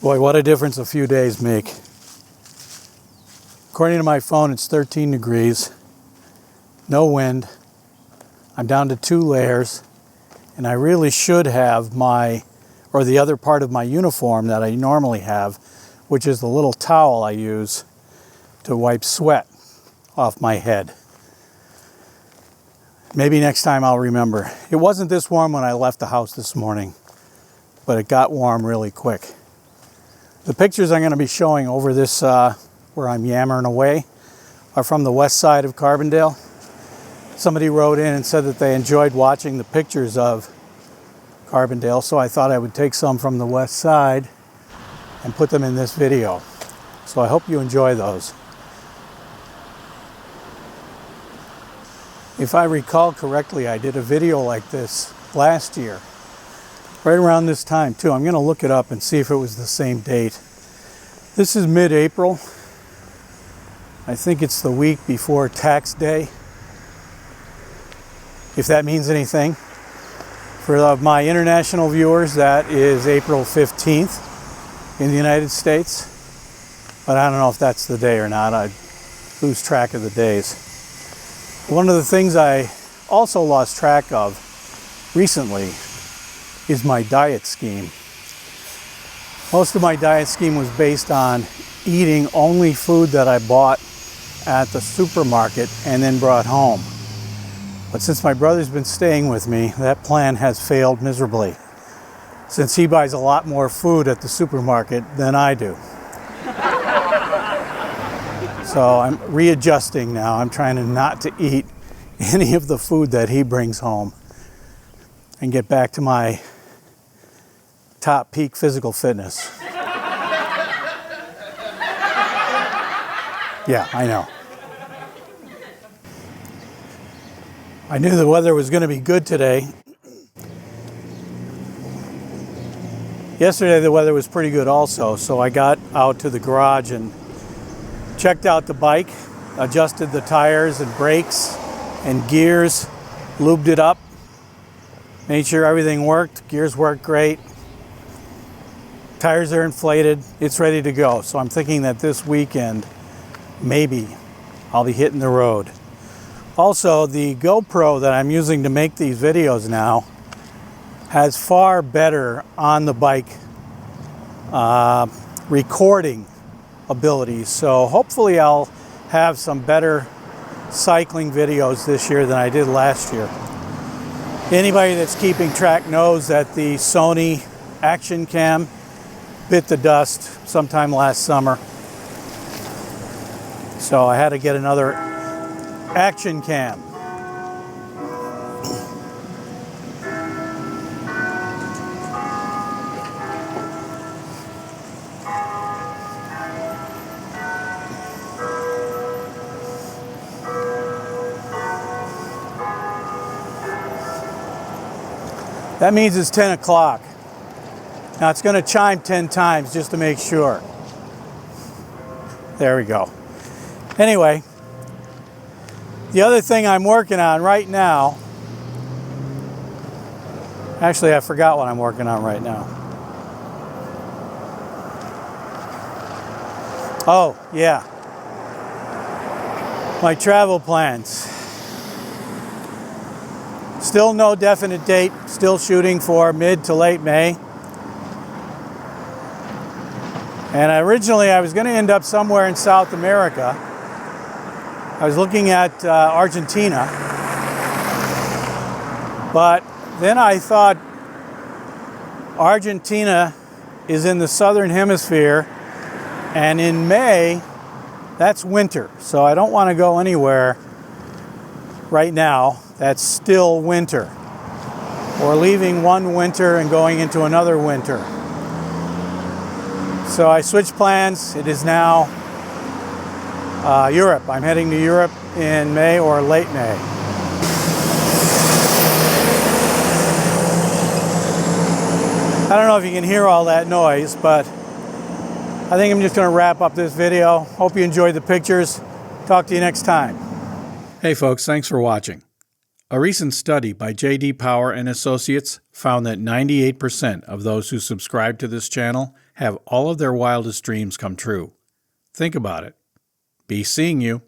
Boy, what a difference a few days make. According to my phone, it's 13 degrees, no wind. I'm down to 2 layers, and I really should have the other part of my uniform that I normally have, which is the little towel I use to wipe sweat off my head. Maybe next time I'll remember. It wasn't this warm when I left the house this morning, but it got warm really quick. The pictures I'm going to be showing over this, where I'm yammering away, are from the west side of Carbondale. Somebody wrote in and said that they enjoyed watching the pictures of Carbondale, so I thought I would take some from the west side and put them in this video. So I hope you enjoy those. If I recall correctly, I did a video like this last year, right around this time too. I'm going to look it up and see if it was the same date. This is mid-April. I think it's the week before tax day, if that means anything. For my international viewers, that is April 15th in the United States. But I don't know if that's the day or not. I lose track of the days. One of the things I also lost track of recently is my diet scheme. Most of my diet scheme was based on eating only food that I bought at the supermarket and then brought home. But since my brother's been staying with me, that plan has failed miserably, since he buys a lot more food at the supermarket than I do. So I'm readjusting now. I'm trying to not to eat any of the food that he brings home and get back to my top peak physical fitness. Yeah, I know. I knew the weather was going to be good today. Yesterday the weather was pretty good also, so I got out to the garage and checked out the bike, adjusted the tires and brakes and gears, lubed it up, made sure everything worked. Gears worked great. Tires are inflated. It's ready to go. So I'm thinking that this weekend, maybe I'll be hitting the road. Also, the GoPro that I'm using to make these videos now has far better on the bike recording abilities. So hopefully I'll have some better cycling videos this year than I did last year. Anybody that's keeping track knows that the Sony Action Cam bit the dust sometime last summer. So I had to get another Action Cam. That means it's 10 o'clock. Now it's going to chime 10 times just to make sure. There we go. Anyway, the other thing I'm working on right now, actually I forgot what I'm working on right now. Oh, yeah. My travel plans. Still no definite date, still shooting for mid to late May. And originally I was going to end up somewhere in South America. I was looking at Argentina. But then I thought Argentina is in the southern hemisphere, and in May, that's winter. So I don't want to go anywhere right now that's still winter, or leaving one winter and going into another winter. So I switched plans. It is now Europe. I'm heading to Europe in May or late May. I don't know if you can hear all that noise, but I think I'm just going to wrap up this video. Hope you enjoyed the pictures. Talk to you next time. Hey folks, thanks for watching. A recent study by J.D. Power and Associates found that 98% of those who subscribe to this channel have all of their wildest dreams come true. Think about it. Be seeing you.